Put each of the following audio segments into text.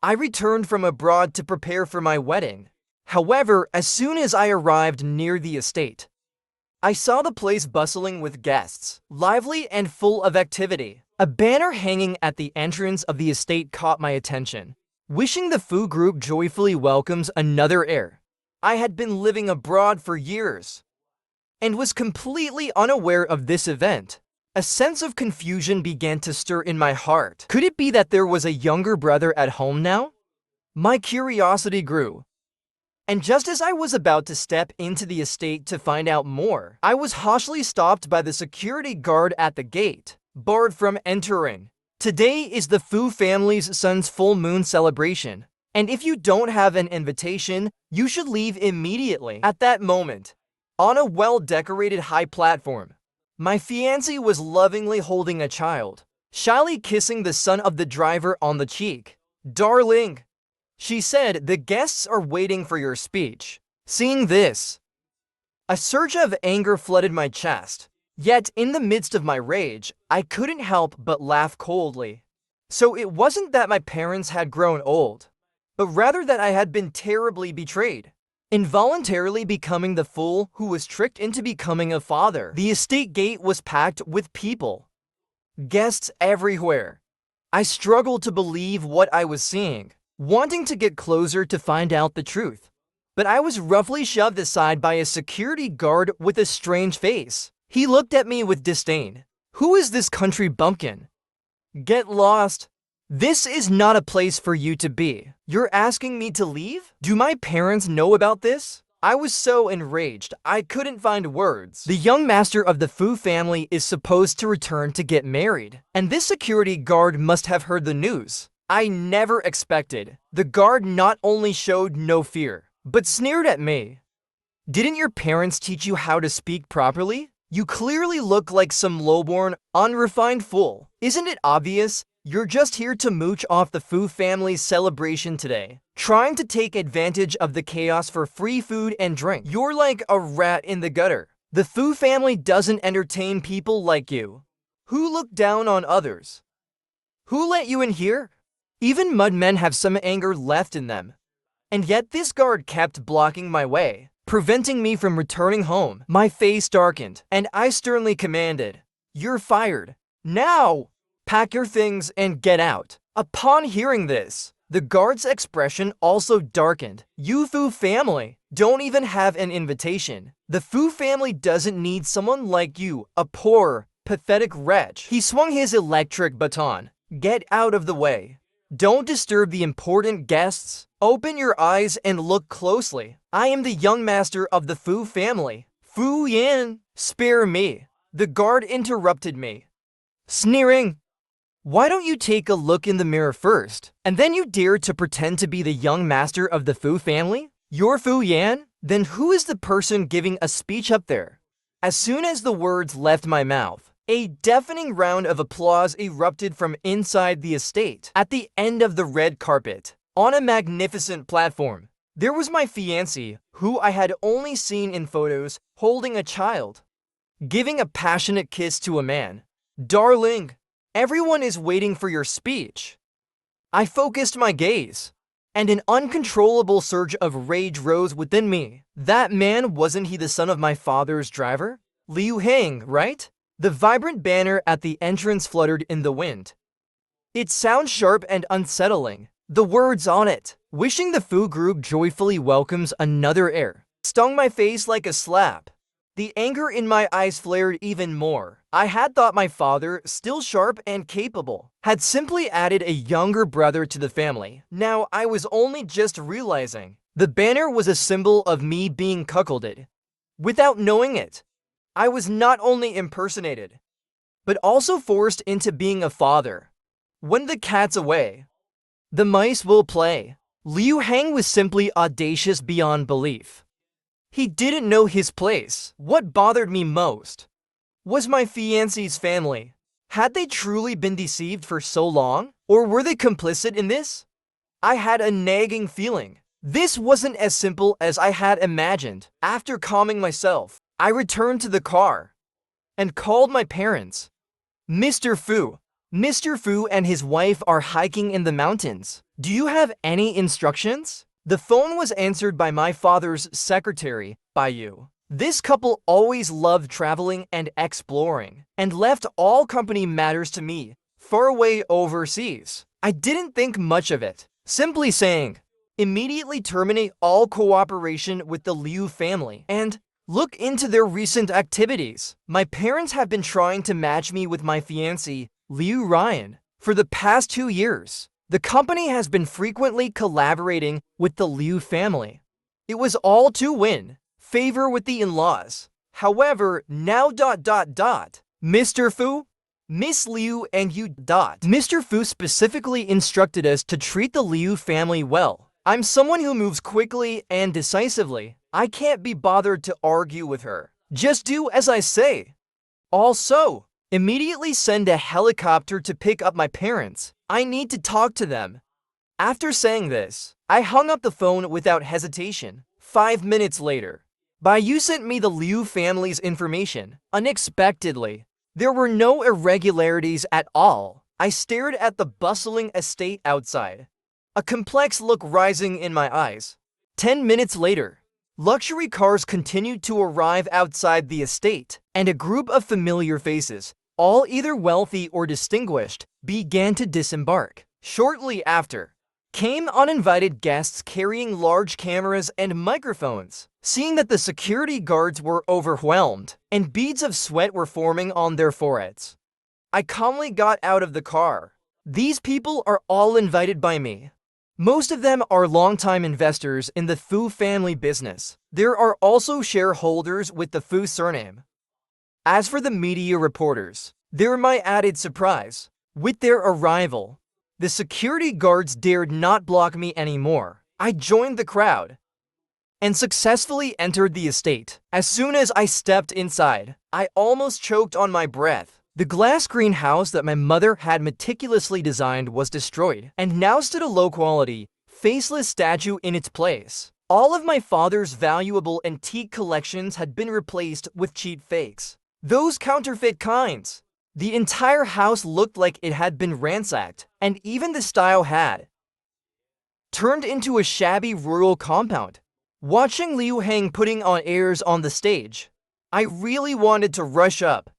I returned from abroad to prepare for my wedding. However, as soon as I arrived near the estate, I saw the place bustling with guests, lively and full of activity. A banner hanging at the entrance of the estate caught my attention. Wishing the Fu group joyfully welcomes another heir. I had been living abroad for years and was completely unaware of this event. A sense of confusion began to stir in my heart. Could it be that there was a younger brother at home now? My curiosity grew. And just as I was about to step into the estate to find out more, I was harshly stopped by the security guard at the gate, barred from entering. Today is the Fu family's son's full moon celebration, and if you don't have an invitation, you should leave immediately. At that moment, on a well-decorated high platform, my fiancée was lovingly holding a child, shyly kissing the son of the driver on the cheek. "Darling," she said, "the guests are waiting for your speech." Seeing this, a surge of anger flooded my chest. Yet, in the midst of my rage, I couldn't help but laugh coldly. So it wasn't that my parents had grown old, but rather that I had been terribly betrayed, involuntarily becoming the fool who was tricked into becoming a father. The estate gate was packed with people, guests everywhere. I struggled to believe what I was seeing, wanting to get closer to find out the truth. But I was roughly shoved aside by a security guard with a strange face. He looked at me with disdain. "Who is this country bumpkin? Get lost. This is not a place for you to be. You're asking me to leave? Do my parents know about this?" I was so enraged, I couldn't find words. The young master of the Fu family is supposed to return to get married, and this security guard must have heard the news. I never expected. The guard not only showed no fear, but sneered at me. "Didn't your parents teach you how to speak properly? You clearly look like some lowborn, unrefined fool. Isn't it obvious? You're just here to mooch off the Fu family's celebration today, trying to take advantage of the chaos for free food and drink. You're like a rat in the gutter. The Fu family doesn't entertain people like you, who look down on others. Who let you in here?" Even mudmen have some anger left in them. And yet this guard kept blocking my way, preventing me from returning home. My face darkened, and I sternly commanded, "You're fired. Now! Pack your things and get out." Upon hearing this, the guard's expression also darkened. "You Fu family don't even have an invitation. The Fu family doesn't need someone like you, a poor, pathetic wretch." He swung his electric baton. "Get out of the way. Don't disturb the important guests. Open your eyes and look closely. I am the young master of the Fu family. Fu Yan, spare me." The guard interrupted me, sneering, "Why don't you take a look in the mirror first, and then you dare to pretend to be the young master of the Fu family? You're Fu Yan? Then who is the person giving a speech up there?" As soon as the words left my mouth, a deafening round of applause erupted from inside the estate. At the end of the red carpet, on a magnificent platform, there was my fiancée, who I had only seen in photos, holding a child, giving a passionate kiss to a man. "Darling, everyone is waiting for your speech." I focused my gaze, and an uncontrollable surge of rage rose within me. That man, wasn't he the son of my father's driver? Liu Heng, right? The vibrant banner at the entrance fluttered in the wind. It sounds sharp and unsettling. The words on it, "Wishing the Fu group joyfully welcomes another heir," stung my face like a slap. The anger in my eyes flared even more. I had thought my father, still sharp and capable, had simply added a younger brother to the family. Now I was only just realizing the banner was a symbol of me being cuckolded. Without knowing it, I was not only impersonated, but also forced into being a father. When the cat's away, the mice will play. Liu Heng was simply audacious beyond belief. He didn't know his place. What bothered me most was my fiancée's family. Had they truly been deceived for so long? Or were they complicit in this? I had a nagging feeling. This wasn't as simple as I had imagined. After calming myself, I returned to the car and called my parents. Mr. Fu and his wife are hiking in the mountains. Do you have any instructions? The phone was answered by my father's secretary, by you. This couple always loved traveling and exploring, and left all company matters to me, far away overseas. I didn't think much of it, simply saying, immediately terminate all cooperation with the Liu family and look into their recent activities. My parents have been trying to match me with my fiancée, Liu Ryan, for the past 2 years. The company has been frequently collaborating with the Liu family. It was all to win favor with the in-laws. However, now Mr. Fu, Miss Liu and you Mr. Fu specifically instructed us to treat the Liu family well. I'm someone who moves quickly and decisively. I can't be bothered to argue with her. Just do as I say. Also, immediately send a helicopter to pick up my parents. I need to talk to them. After saying this, I hung up the phone without hesitation. 5 minutes later, you sent me the Liu family's information. Unexpectedly, there were no irregularities at all. I stared at the bustling estate outside, a complex look rising in my eyes. 10 minutes later, luxury cars continued to arrive outside the estate, and a group of familiar faces, all either wealthy or distinguished, began to disembark. Shortly after, came uninvited guests carrying large cameras and microphones. Seeing that the security guards were overwhelmed and beads of sweat were forming on their foreheads, I calmly got out of the car. These people are all invited by me. Most of them are longtime investors in the Fu family business. There are also shareholders with the Fu surname. As for the media reporters, they're my added surprise. With their arrival, the security guards dared not block me anymore. I joined the crowd and successfully entered the estate. As soon as I stepped inside, I almost choked on my breath. The glass greenhouse that my mother had meticulously designed was destroyed, and now stood a low-quality, faceless statue in its place. All of my father's valuable antique collections had been replaced with cheap fakes. Those counterfeit kinds. The entire house looked like it had been ransacked, and even the style had turned into a shabby rural compound. Watching Liu Hang putting on airs on the stage, I really wanted to rush up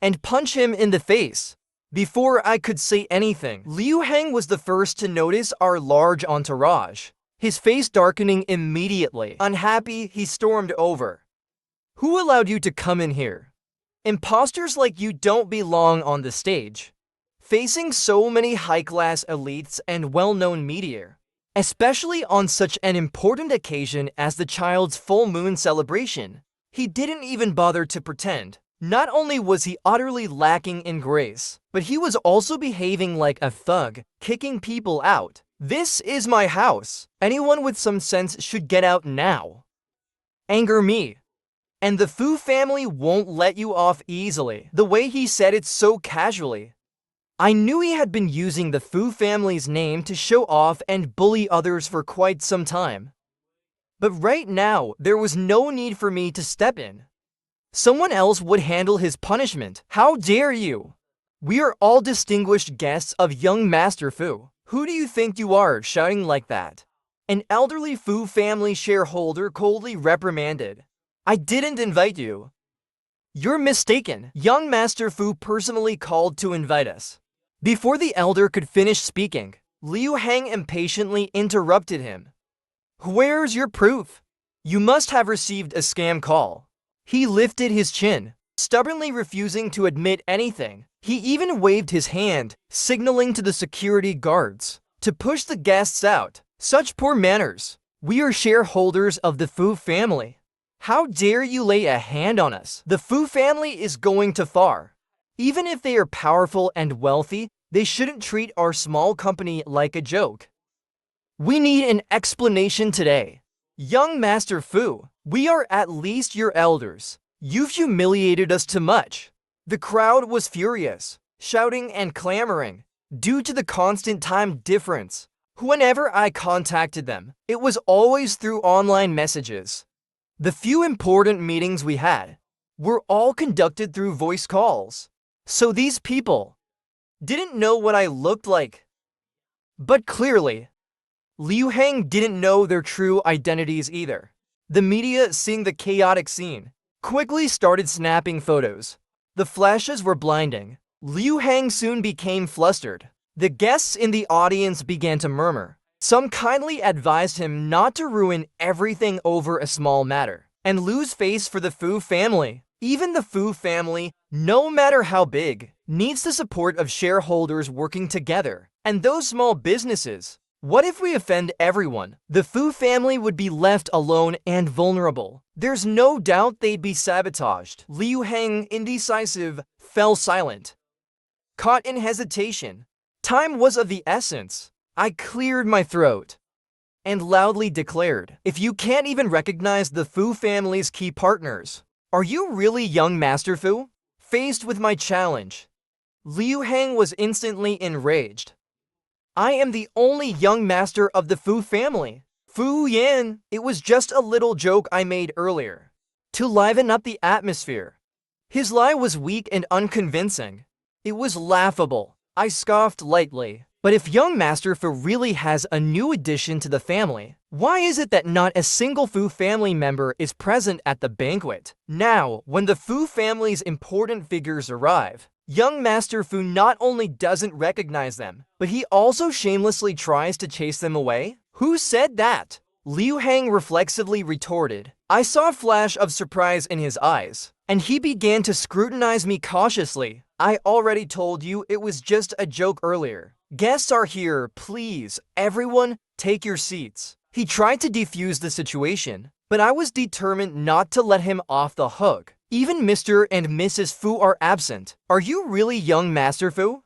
and punch him in the face. Before I could say anything, Liu Hang was the first to notice our large entourage, his face darkening immediately. Unhappy, he stormed over. Who allowed you to come in here? Imposters like you don't belong on the stage, facing so many high-class elites and well-known media, especially on such an important occasion as the child's full moon celebration. He didn't even bother to pretend. Not only was he utterly lacking in grace, but he was also behaving like a thug, kicking people out. This is my house. Anyone with some sense should get out now. Anger me. And the Fu family won't let you off easily. The way he said it so casually. I knew he had been using the Fu family's name to show off and bully others for quite some time. But right now, there was no need for me to step in. Someone else would handle his punishment. How dare you? We are all distinguished guests of young Master Fu. Who do you think you are, shouting like that? An elderly Fu family shareholder coldly reprimanded. I didn't invite you. You're mistaken. Young Master Fu personally called to invite us. Before the elder could finish speaking, Liu Hang impatiently interrupted him. Where's your proof? You must have received a scam call. He lifted his chin, stubbornly refusing to admit anything. He even waved his hand, signaling to the security guards to push the guests out. Such poor manners. We are shareholders of the Fu family. How dare you lay a hand on us? The Fu family is going too far. Even if they are powerful and wealthy, they shouldn't treat our small company like a joke. We need an explanation today. Young Master Fu, we are at least your elders. You've humiliated us too much. The crowd was furious, shouting and clamoring, due to the constant time difference. Whenever I contacted them, it was always through online messages. The few important meetings we had were all conducted through voice calls. So these people didn't know what I looked like. But clearly, Liu Hang didn't know their true identities either. The media, seeing the chaotic scene, quickly started snapping photos. The flashes were blinding. Liu Hang soon became flustered. The guests in the audience began to murmur. Some kindly advised him not to ruin everything over a small matter and lose face for the Fu family. Even the Fu family, no matter how big, needs the support of shareholders working together. And those small businesses, what if we offend everyone? The Fu family would be left alone and vulnerable. There's no doubt they'd be sabotaged. Liu Hang, indecisive, fell silent. Caught in hesitation. Time was of the essence. I cleared my throat and loudly declared, "If you can't even recognize the Fu family's key partners, are you really young Master Fu?" Faced with my challenge, Liu Hang was instantly enraged. "I am the only young master of the Fu family. Fu Yan, it was just a little joke I made earlier to liven up the atmosphere." His lie was weak and unconvincing. It was laughable. I scoffed lightly. But if young Master Fu really has a new addition to the family, why is it that not a single Fu family member is present at the banquet? Now, when the Fu family's important figures arrive, young Master Fu not only doesn't recognize them, but he also shamelessly tries to chase them away? Who said that? Liu Hang reflexively retorted. I saw a flash of surprise in his eyes, and he began to scrutinize me cautiously. "I already told you it was just a joke earlier. Guests are here, please. Everyone, take your seats." He tried to defuse the situation, but I was determined not to let him off the hook. "Even Mr. and Mrs. Fu are absent. Are you really young Master Fu?"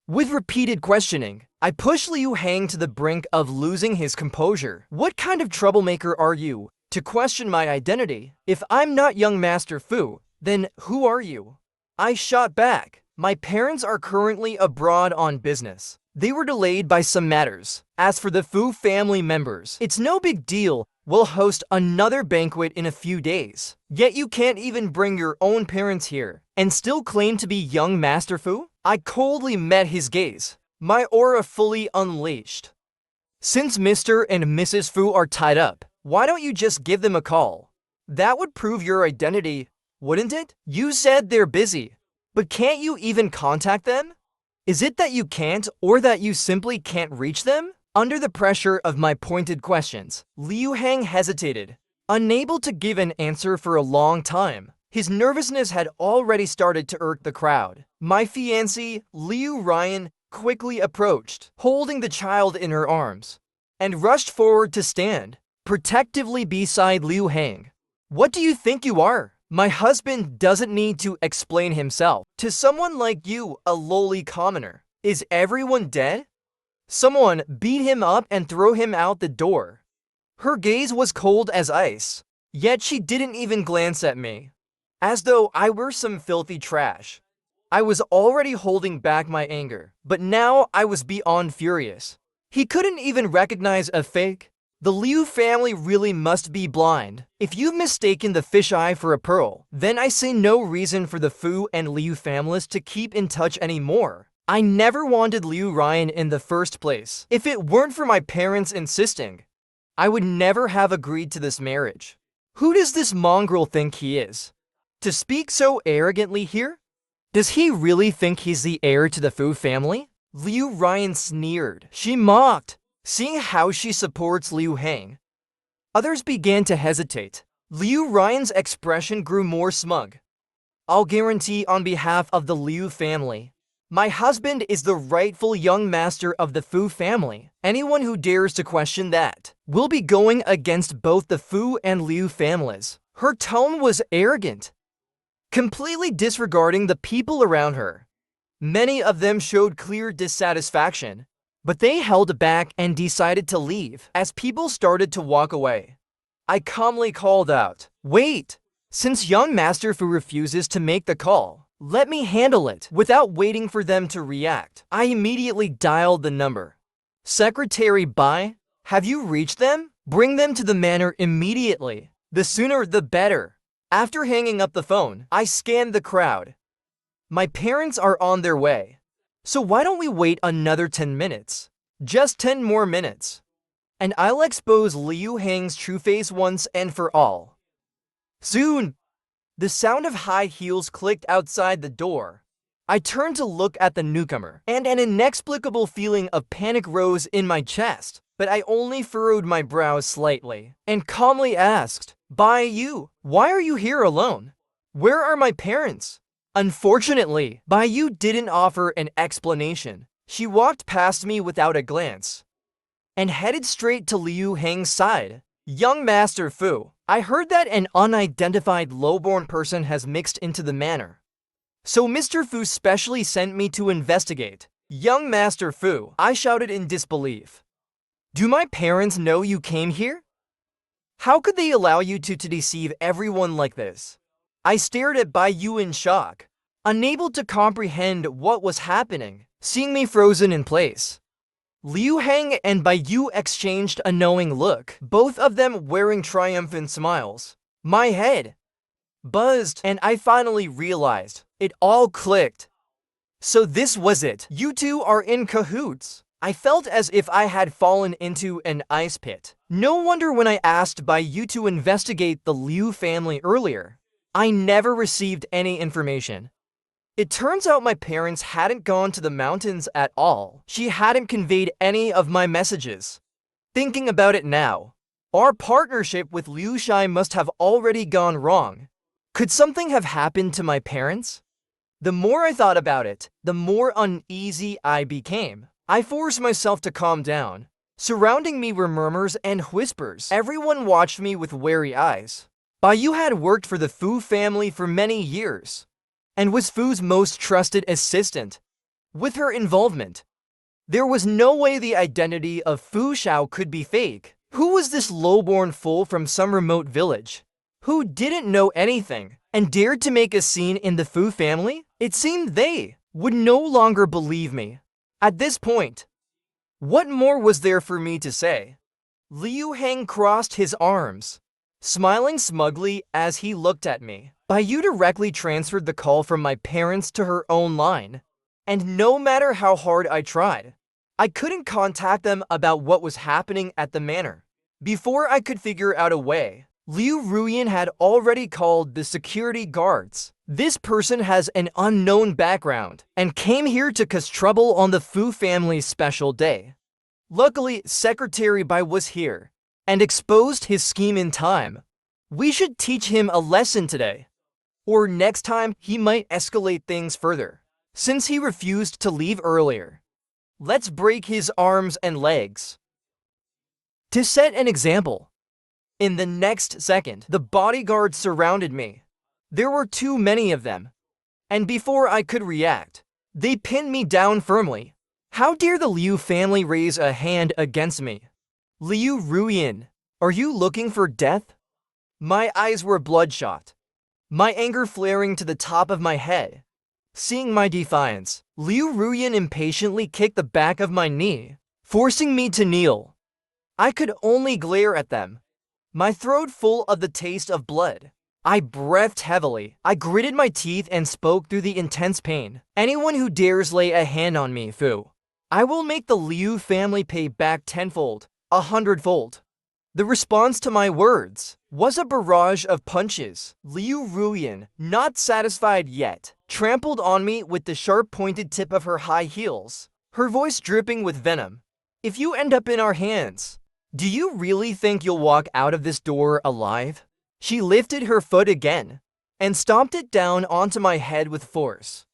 With repeated questioning, I pushed Liu Hang to the brink of losing his composure. "What kind of troublemaker are you to question my identity? If I'm not young Master Fu, then who are you?" I shot back. "My parents are currently abroad on business. They were delayed by some matters. As for the Fu family members, it's no big deal. We'll host another banquet in a few days. Yet you can't even bring your own parents here and still claim to be young Master Fu?" I coldly met his gaze, my aura fully unleashed. "Since Mr. and Mrs. Fu are tied up, why don't you just give them a call? That would prove your identity, wouldn't it? You said they're busy. But can't you even contact them? Is it that you can't, or that you simply can't reach them?" Under the pressure of my pointed questions, Liu Hang hesitated, unable to give an answer for a long time. His nervousness had already started to irk the crowd. My fiancée, Liu Ryan, quickly approached, holding the child in her arms, and rushed forward to stand protectively beside Liu Hang. "What do you think you are? My husband doesn't need to explain himself to someone like you, a lowly commoner. Is everyone dead? Someone beat him up and throw him out the door." Her gaze was cold as ice, yet she didn't even glance at me, as though I were some filthy trash. I was already holding back my anger, but now I was beyond furious. He couldn't even recognize a fake. The Liu family really must be blind. If you've mistaken the fisheye for a pearl, then I see no reason for the Fu and Liu families to keep in touch anymore. I never wanted Liu Ryan in the first place. If it weren't for my parents insisting, I would never have agreed to this marriage. Who does this mongrel think he is, to speak so arrogantly here? Does he really think he's the heir to the Fu family? Liu Ryan sneered. She mocked, seeing how she supports Liu Hang. Others began to hesitate. Liu Ryan's expression grew more smug. "I'll guarantee on behalf of the Liu family, my husband is the rightful young master of the Fu family. Anyone who dares to question that will be going against both the Fu and Liu families." Her tone was arrogant, completely disregarding the people around her. Many of them showed clear dissatisfaction, but they held back and decided to leave as people started to walk away. I calmly called out, "Wait! Since young Master Fu refuses to make the call, let me handle it." Without waiting for them to react, I immediately dialed the number. "Secretary Bai, have you reached them? Bring them to the manor immediately. The sooner the better." After hanging up the phone, I scanned the crowd. My parents are on their way. So why don't we wait another 10 minutes? Just 10 more minutes. and I'll expose Liu Hang's true face once and for all. Soon, the sound of high heels clicked outside the door. I turned to look at the newcomer, and an inexplicable feeling of panic rose in my chest, but I only furrowed my brows slightly and calmly asked, "Bai Yu, why are you here alone? Where are my parents?" Unfortunately, Bai Yu didn't offer an explanation. She walked past me without a glance and headed straight to Liu Hang's side. "Young Master Fu, I heard that an unidentified lowborn person has mixed into the manor. So Mr. Fu specially sent me to investigate." "Young Master Fu," I shouted in disbelief. "Do my parents know you came here? How could they allow you to deceive everyone like this?" I stared at Bai Yu in shock, unable to comprehend what was happening. Seeing me frozen in place, Liu Hang and Bai Yu exchanged a knowing look, both of them wearing triumphant smiles. My head buzzed, and I finally realized. It all clicked. So this was it. You two are in cahoots. I felt as if I had fallen into an ice pit. No wonder when I asked Bai Yu to investigate the Liu family earlier, I never received any information. It turns out my parents hadn't gone to the mountains at all. She hadn't conveyed any of my messages. Thinking about it now, our partnership with Liu Shai must have already gone wrong. Could something have happened to my parents? The more I thought about it, the more uneasy I became. I forced myself to calm down. Surrounding me were murmurs and whispers. Everyone watched me with wary eyes. Bai Yu had worked for the Fu family for many years and was Fu's most trusted assistant. With her involvement, there was no way the identity of Fu Shao could be fake. Who was this lowborn fool from some remote village who didn't know anything and dared to make a scene in the Fu family? It seemed they would no longer believe me. At this point, what more was there for me to say? Liu Hang crossed his arms, smiling smugly as he looked at me. Bai Yu directly transferred the call from my parents to her own line, and no matter how hard I tried, I couldn't contact them about what was happening at the manor. Before I could figure out a way, Liu Ruyan had already called the security guards. This person has an unknown background and came here to cause trouble on the Fu family's special day. Luckily, Secretary Bai was here and exposed his scheme in time. We should teach him a lesson today, or next time he might escalate things further. Since he refused to leave earlier, let's break his arms and legs to set an example. In the next second, the bodyguards surrounded me. There were too many of them, and before I could react, they pinned me down firmly. How dare the Liu family raise a hand against me? Liu Ruyan, are you looking for death? My eyes were bloodshot, my anger flaring to the top of my head. Seeing my defiance, Liu Ruyan impatiently kicked the back of my knee, forcing me to kneel. I could only glare at them, my throat full of the taste of blood. I breathed heavily. I gritted my teeth and spoke through the intense pain. "Anyone who dares lay a hand on me, Fu, I will make the Liu family pay back tenfold, 100-fold. The response to my words was a barrage of punches. Liu Ruyan, not satisfied yet, trampled on me with the sharp-pointed tip of her high heels, her voice dripping with venom. "If you end up in our hands, do you really think you'll walk out of this door alive?" She lifted her foot again and stomped it down onto my head with force.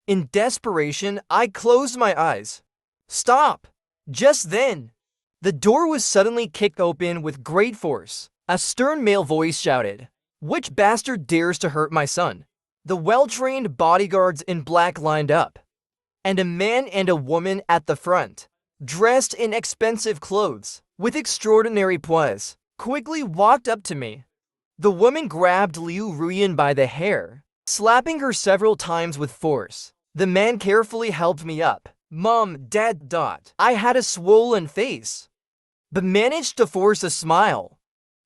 In desperation, I closed my eyes. "Stop!" Just then, the door was suddenly kicked open with great force. A stern male voice shouted, "Which bastard dares to hurt my son?" The well-trained bodyguards in black lined up, and a man and a woman at the front, dressed in expensive clothes, with extraordinary poise, quickly walked up to me. The woman grabbed Liu Ruyan by the hair, slapping her several times with force. The man carefully helped me up. "Mom, Dad, I had a swollen face, but managed to force a smile.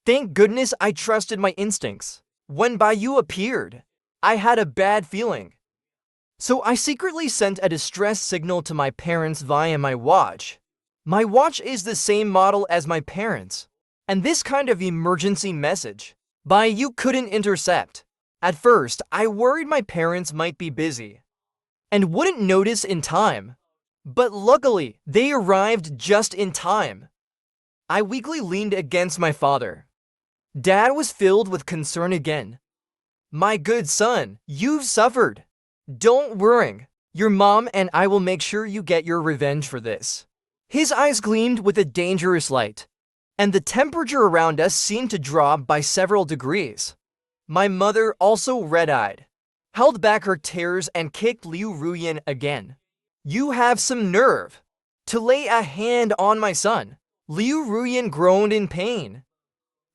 Thank goodness I trusted my instincts. When Bai Yu appeared, I had a bad feeling. So I secretly sent a distress signal to my parents via my watch. My watch is the same model as my parents. And this kind of emergency message by you couldn't intercept. At first, I worried my parents might be busy and wouldn't notice in time. But luckily, they arrived just in time. I weakly leaned against my father. Dad was filled with concern again. My good son, you've suffered. Don't worry. Your mom and I will make sure you get your revenge for this. His eyes gleamed with a dangerous light, and the temperature around us seemed to drop by several degrees. My mother, also red-eyed, held back her tears and kicked Liu Ruyan again. You have some nerve to lay a hand on my son. Liu Ruyan groaned in pain,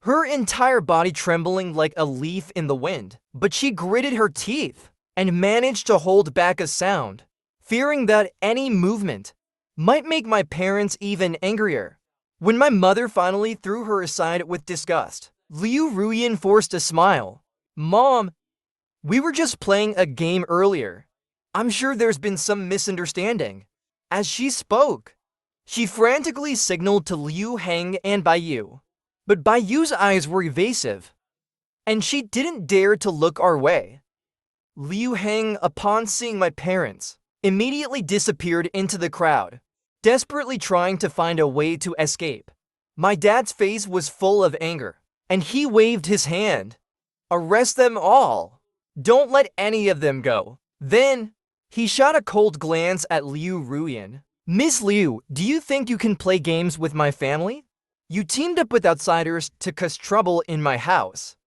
her entire body trembling like a leaf in the wind. But she gritted her teeth and managed to hold back a sound, fearing that any movement might make my parents even angrier. When my mother finally threw her aside with disgust, Liu Ruyan forced a smile. Mom, we were just playing a game earlier. I'm sure there's been some misunderstanding. As she spoke, she frantically signaled to Liu Heng and Baiyu. But Baiyu's eyes were evasive, and she didn't dare to look our way. Liu Heng, upon seeing my parents, immediately disappeared into the crowd, desperately trying to find a way to escape. My dad's face was full of anger, and he waved his hand. Arrest them all. Don't let any of them go. Then, he shot a cold glance at Liu Ruyan. Miss Liu, do you think you can play games with my family? You teamed up with outsiders to cause trouble in my house,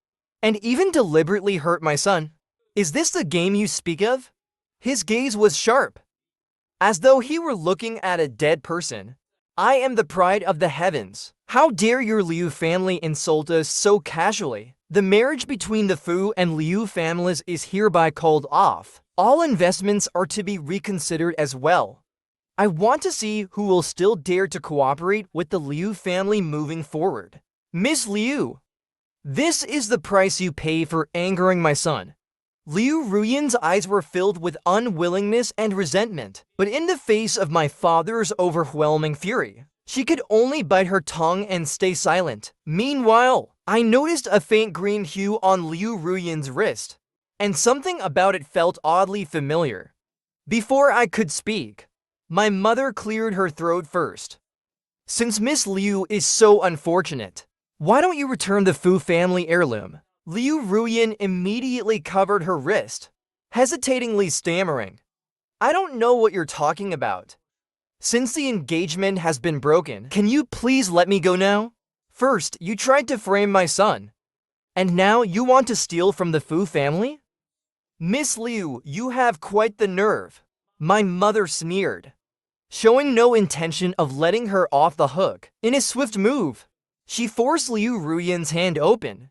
and even deliberately hurt my son. Is this the game you speak of? His gaze was sharp, as though he were looking at a dead person. I am the pride of the heavens. How dare your Liu family insult us so casually? The marriage between the Fu and Liu families is hereby called off. All investments are to be reconsidered as well. I want to see who will still dare to cooperate with the Liu family moving forward. Miss Liu, this is the price you pay for angering my son. Liu Ruyan's eyes were filled with unwillingness and resentment, but in the face of my father's overwhelming fury, she could only bite her tongue and stay silent. Meanwhile, I noticed a faint green hue on Liu Ruyan's wrist, and something about it felt oddly familiar. Before I could speak, my mother cleared her throat first. Since Miss Liu is so unfortunate, why don't you return the Fu family heirloom? Liu Ruyan immediately covered her wrist, hesitatingly stammering. I don't know what you're talking about. Since the engagement has been broken, can you please let me go now? First, you tried to frame my son, and now you want to steal from the Fu family? Miss Liu, you have quite the nerve. My mother sneered, showing no intention of letting her off the hook. In a swift move, she forced Liu Ruyan's hand open,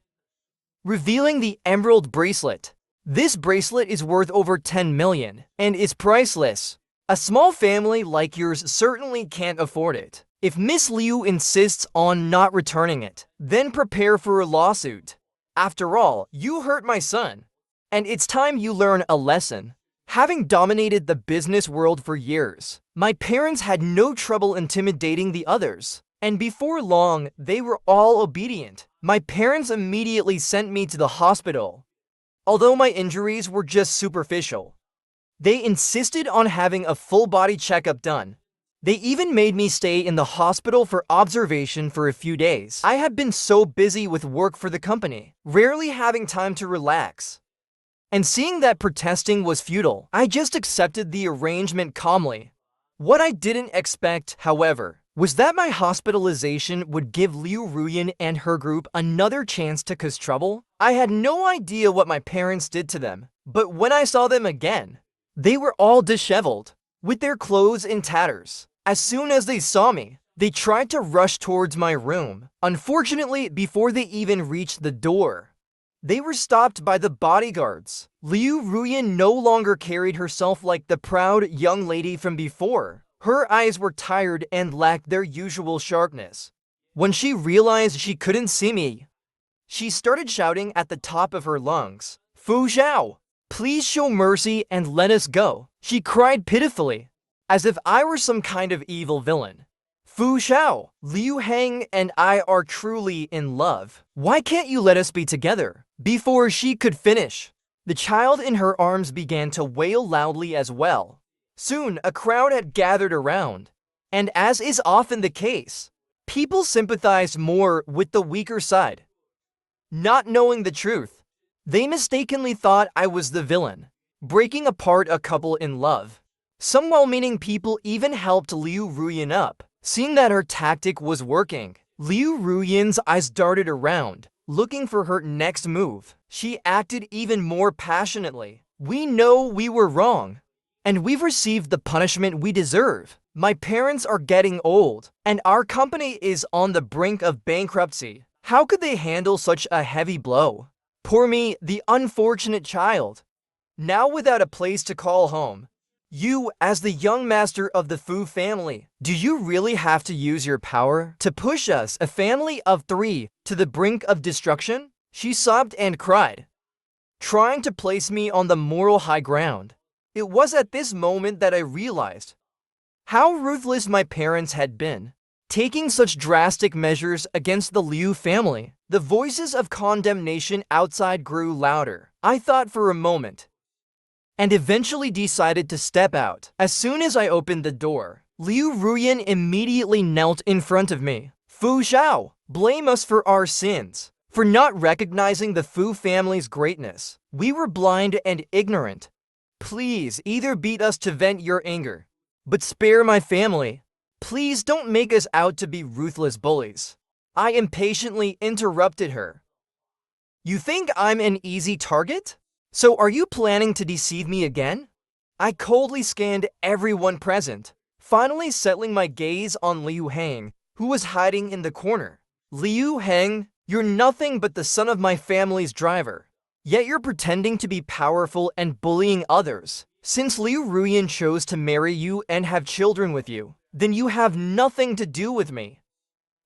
revealing the emerald bracelet. This bracelet is worth over 10 million and is priceless. A small family like yours certainly can't afford it. If Miss Liu insists on not returning it, then prepare for a lawsuit. After all, you hurt my son, and it's time you learn a lesson. Having dominated the business world for years, my parents had no trouble intimidating the others, and before long, they were all obedient. My parents immediately sent me to the hospital. Although my injuries were just superficial, they insisted on having a full-body checkup done. They even made me stay in the hospital for observation for a few days. I had been so busy with work for the company, rarely having time to relax. And seeing that protesting was futile, I just accepted the arrangement calmly. What I didn't expect, however, was that my hospitalization would give Liu Ruyan and her group another chance to cause trouble. I had no idea what my parents did to them, but when I saw them again, they were all disheveled, with their clothes in tatters. As soon as they saw me, they tried to rush towards my room. Unfortunately, before they even reached the door, they were stopped by the bodyguards. Liu Ruyan no longer carried herself like the proud young lady from before. Her eyes were tired and lacked their usual sharpness. When she realized she couldn't see me, she started shouting at the top of her lungs, "Fu Xiao, please show mercy and let us go." She cried pitifully, as if I were some kind of evil villain. Fu Xiao, Liu Heng and I are truly in love. Why can't you let us be together? Before she could finish, the child in her arms began to wail loudly as well. Soon, a crowd had gathered around, and as is often the case, people sympathized more with the weaker side. Not knowing the truth, they mistakenly thought I was the villain, breaking apart a couple in love. Some well-meaning people even helped Liu Ruyan up. Seeing that her tactic was working, Liu Ruyan's eyes darted around, looking for her next move. She acted even more passionately. We know we were wrong, and we've received the punishment we deserve. My parents are getting old, and our company is on the brink of bankruptcy. How could they handle such a heavy blow? Poor me, the unfortunate child. Now without a place to call home. You, as the young master of the Fu family, do you really have to use your power to push us, a family of 3, to the brink of destruction? She sobbed and cried, trying to place me on the moral high ground. It was at this moment that I realized how ruthless my parents had been, taking such drastic measures against the Liu family. The voices of condemnation outside grew louder. I thought for a moment, and eventually decided to step out. As soon as I opened the door, Liu Ruyan immediately knelt in front of me. Fu Xiao, blame us for our sins, for not recognizing the Fu family's greatness. We were blind and ignorant. Please either beat us to vent your anger, but spare my family. Please don't make us out to be ruthless bullies. I impatiently interrupted her. You think I'm an easy target? So are you planning to deceive me again? I coldly scanned everyone present, finally settling my gaze on Liu Heng, who was hiding in the corner. Liu Heng, you're nothing but the son of my family's driver. Yet you're pretending to be powerful and bullying others. Since Liu Ruyan chose to marry you and have children with you, then you have nothing to do with me.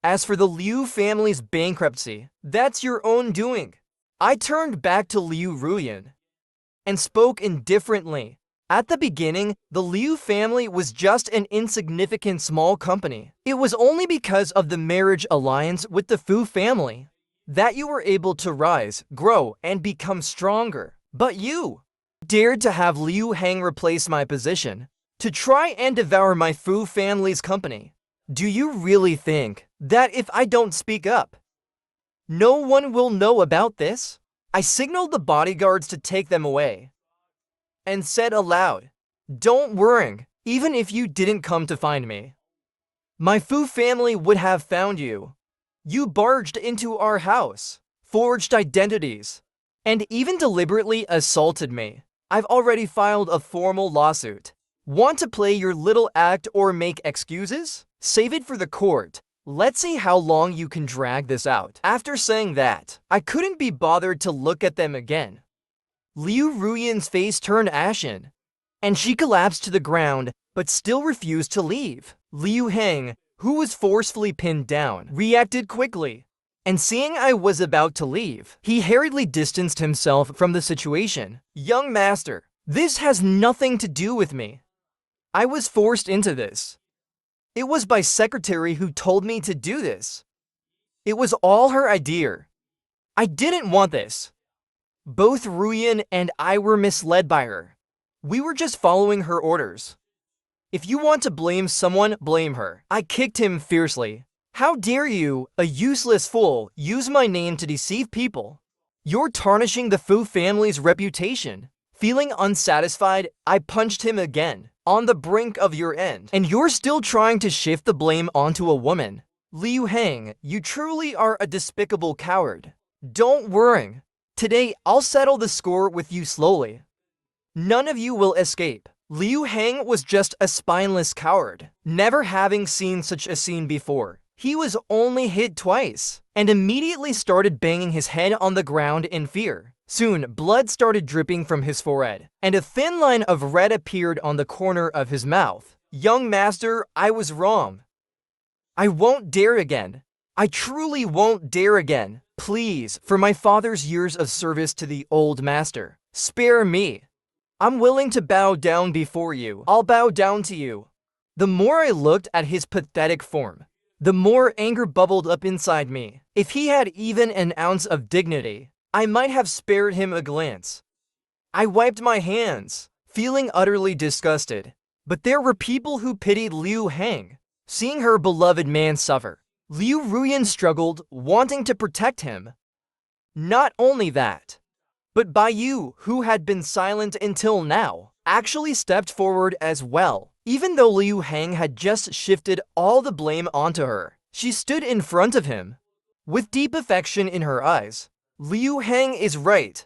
As for the Liu family's bankruptcy, that's your own doing. I turned back to Liu Ruyan and spoke indifferently. At the beginning, the Liu family was just an insignificant small company. It was only because of the marriage alliance with the Fu family that you were able to rise, grow, and become stronger. But you dared to have Liu Heng replace my position, to try and devour my Fu family's company. Do you really think that if I don't speak up, no one will know about this? I signaled the bodyguards to take them away and said aloud, don't worry, even if you didn't come to find me, my Fu family would have found you. You barged into our house, forged identities, and even deliberately assaulted me. I've already filed a formal lawsuit. Want to play your little act or make excuses? Save it for the court. Let's see how long you can drag this out. After saying that, I couldn't be bothered to look at them again. Liu Ruyan's face turned ashen, and she collapsed to the ground, but still refused to leave. Liu Heng, who was forcefully pinned down, reacted quickly, and seeing I was about to leave, he hurriedly distanced himself from the situation. Young master, this has nothing to do with me. I was forced into this. It was my secretary who told me to do this. It was all her idea. I didn't want this. Both Ruyan and I were misled by her. We were just following her orders. If you want to blame someone, blame her. I kicked him fiercely. How dare you, a useless fool, use my name to deceive people? You're tarnishing the Fu family's reputation. Feeling unsatisfied, I punched him again. On the brink of your end, and you're still trying to shift the blame onto a woman. Liu Heng, you truly are a despicable coward. Don't worry. Today, I'll settle the score with you slowly. None of you will escape. Liu Heng was just a spineless coward, never having seen such a scene before. He was only hit twice, and immediately started banging his head on the ground in fear. Soon, blood started dripping from his forehead, and a thin line of red appeared on the corner of his mouth. Young master, I was wrong. I won't dare again. I truly won't dare again. Please, for my father's years of service to the old master, spare me. I'm willing to bow down before you. I'll bow down to you. The more I looked at his pathetic form, the more anger bubbled up inside me. If he had even an ounce of dignity, I might have spared him a glance. I wiped my hands, feeling utterly disgusted. But there were people who pitied Liu Heng, seeing her beloved man suffer. Liu Ruyan struggled, wanting to protect him. Not only that, but Baiyu, who had been silent until now, actually stepped forward as well. Even though Liu Heng had just shifted all the blame onto her, she stood in front of him. With deep affection in her eyes, Liu Heng is right.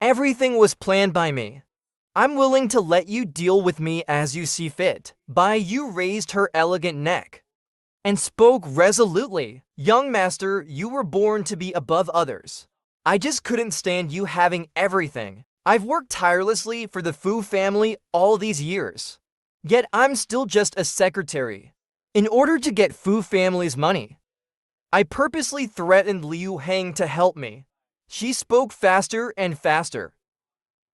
Everything was planned by me. I'm willing to let you deal with me as you see fit. Baiyu raised her elegant neck and spoke resolutely. Young master, you were born to be above others. I just couldn't stand you having everything. I've worked tirelessly for the Fu family all these years. Yet I'm still just a secretary. In order to get Fu family's money, I purposely threatened Liu Heng to help me. She spoke faster and faster,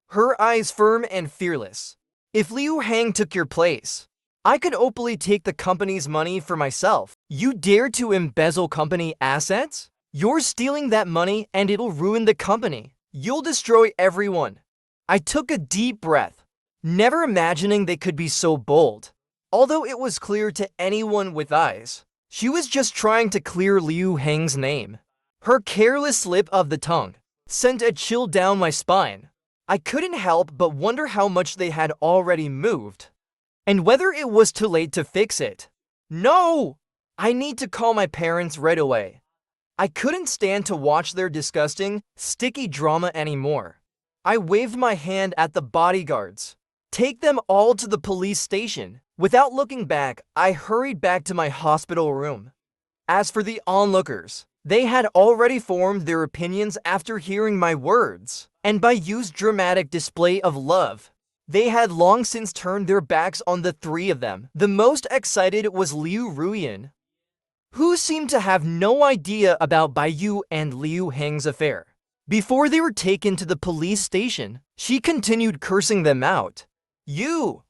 her eyes firm and fearless. If Liu Heng took your place, I could openly take the company's money for myself. You dare to embezzle company assets? You're stealing that money and it'll ruin the company. You'll destroy everyone. I took a deep breath, never imagining they could be so bold. Although it was clear to anyone with eyes, she was just trying to clear Liu Heng's name. Her careless slip of the tongue sent a chill down my spine. I couldn't help but wonder how much they had already moved, and whether it was too late to fix it. No! I need to call my parents right away. I couldn't stand to watch their disgusting, sticky drama anymore. I waved my hand at the bodyguards. Take them all to the police station. Without looking back, I hurried back to my hospital room. As for the onlookers, they had already formed their opinions after hearing my words, and Baiju's dramatic display of love, they had long since turned their backs on the three of them. The most excited was Liu Ruyan, who seemed to have no idea about Baiyu and Liu Heng's affair. Before they were taken to the police station, she continued cursing them out. You!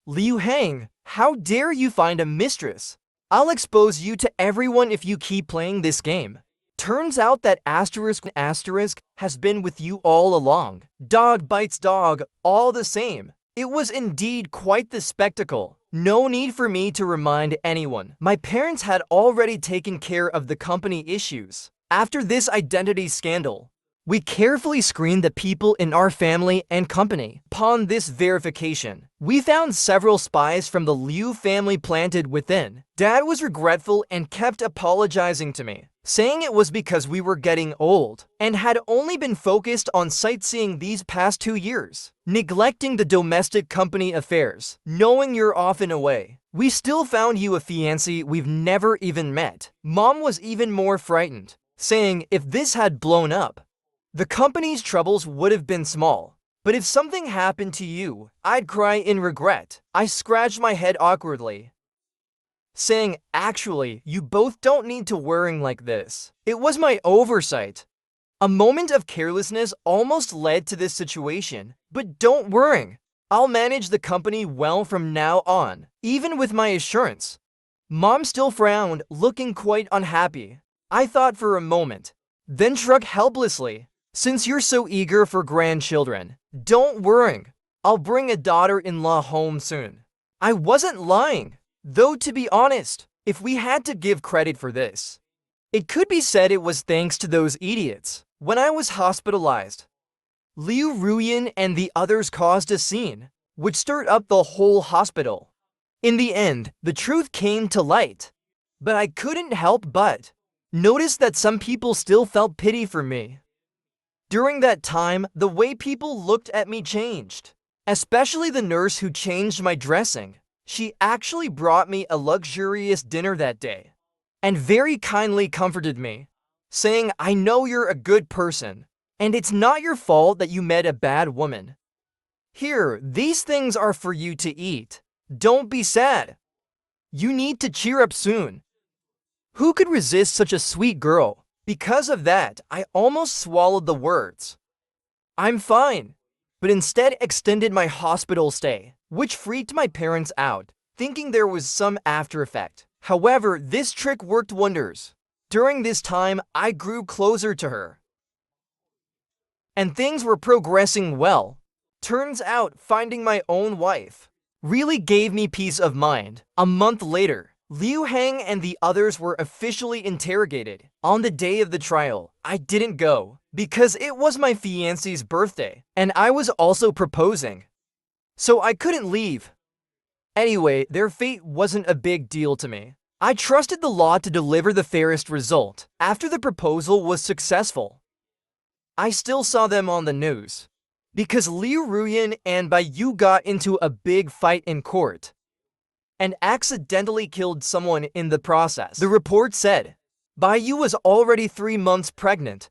Liu Heng, how dare you find a mistress? I'll expose you to everyone if you keep playing this game. Turns out that asterisk has been with you all along. Dog bites dog, all the same. It was indeed quite the spectacle. No need for me to remind anyone. My parents had already taken care of the company issues. After this identity scandal, we carefully screened the people in our family and company. Upon this verification, we found several spies from the Liu family planted within. Dad was regretful and kept apologizing to me, saying it was because we were getting old and had only been focused on sightseeing these past 2 years, neglecting the domestic company affairs. Knowing you're often away, we still found you a fiancé we've never even met. Mom was even more frightened, saying if this had blown up, the company's troubles would have been small. But if something happened to you, I'd cry in regret. I scratched my head awkwardly, saying, actually, you both don't need to worrying like this. It was my oversight. A moment of carelessness almost led to this situation. But don't worry, I'll manage the company well from now on, even with my assurance. Mom still frowned, looking quite unhappy. I thought for a moment, then shrugged helplessly. Since you're so eager for grandchildren, don't worry, I'll bring a daughter-in-law home soon. I wasn't lying, though to be honest, if we had to give credit for this, it could be said it was thanks to those idiots. When I was hospitalized, Liu Ruyan and the others caused a scene, which stirred up the whole hospital. In the end, the truth came to light, but I couldn't help but notice that some people still felt pity for me. During that time, the way people looked at me changed, especially the nurse who changed my dressing. She actually brought me a luxurious dinner that day, and very kindly comforted me, saying, I know you're a good person, and it's not your fault that you met a bad woman. Here, these things are for you to eat. Don't be sad. You need to cheer up soon. Who could resist such a sweet girl? Because of that, I almost swallowed the words. I'm fine, but instead extended my hospital stay, which freaked my parents out. thinking there was some after effect. However, this trick worked wonders. During this time, I grew closer to her, and things were progressing well. Turns out, finding my own wife really gave me peace of mind. A month later, Liu Hang and the others were officially interrogated. On the day of the trial, I didn't go because it was my fiancée's birthday, and I was also proposing, so I couldn't leave. Anyway, their fate wasn't a big deal to me. I trusted the law to deliver the fairest result. After the proposal was successful, I still saw them on the news because Liu Ruyan and Bai Yu got into a big fight in court and accidentally killed someone in the process. The report said Bai Yu was already 3 months pregnant,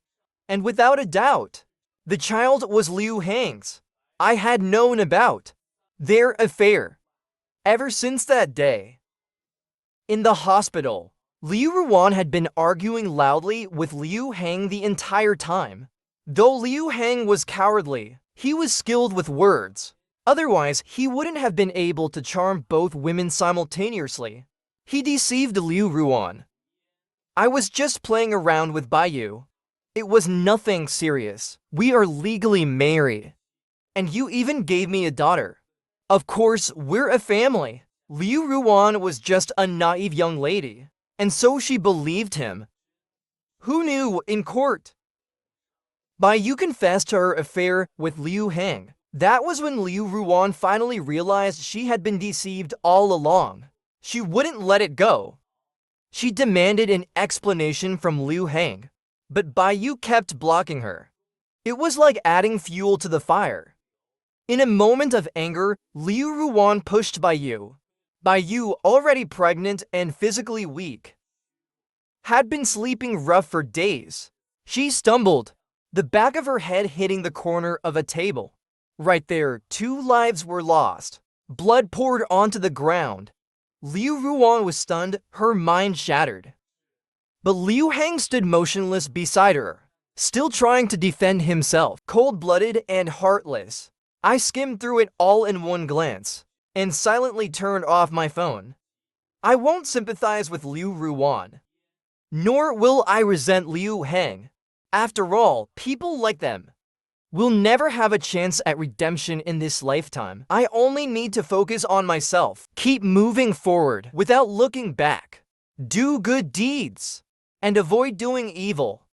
and without a doubt, the child was Liu Hang's. I had known about their affair ever since that day. In the hospital, Liu Ruan had been arguing loudly with Liu Hang the entire time. Though Liu Hang was cowardly, he was skilled with words. Otherwise, he wouldn't have been able to charm both women simultaneously. He deceived Liu Ruan. I was just playing around with Bai Yu. It was nothing serious. We are legally married, and you even gave me a daughter. Of course, we're a family. Liu Ruan was just a naive young lady, and so she believed him. Who knew in court? Bai Yu confessed to her affair with Liu Hang. That was when Liu Ruan finally realized she had been deceived all along. She wouldn't let it go. She demanded an explanation from Liu Hang, but Bai Yu kept blocking her. It was like adding fuel to the fire. In a moment of anger, Liu Ruan pushed Bai Yu. Bai Yu, already pregnant and physically weak, had been sleeping rough for days. She stumbled, the back of her head hitting the corner of a table. Right there, 2 lives were lost. Blood poured onto the ground. Liu Ruan was stunned, her mind shattered. But Liu Hang stood motionless beside her, still trying to defend himself. Cold-blooded and heartless, I skimmed through it all in one glance and silently turned off my phone. I won't sympathize with Liu Ruan, nor will I resent Liu Hang. After all, people like them will never have a chance at redemption in this lifetime. I only need to focus on myself, keep moving forward without looking back, do good deeds, and avoid doing evil.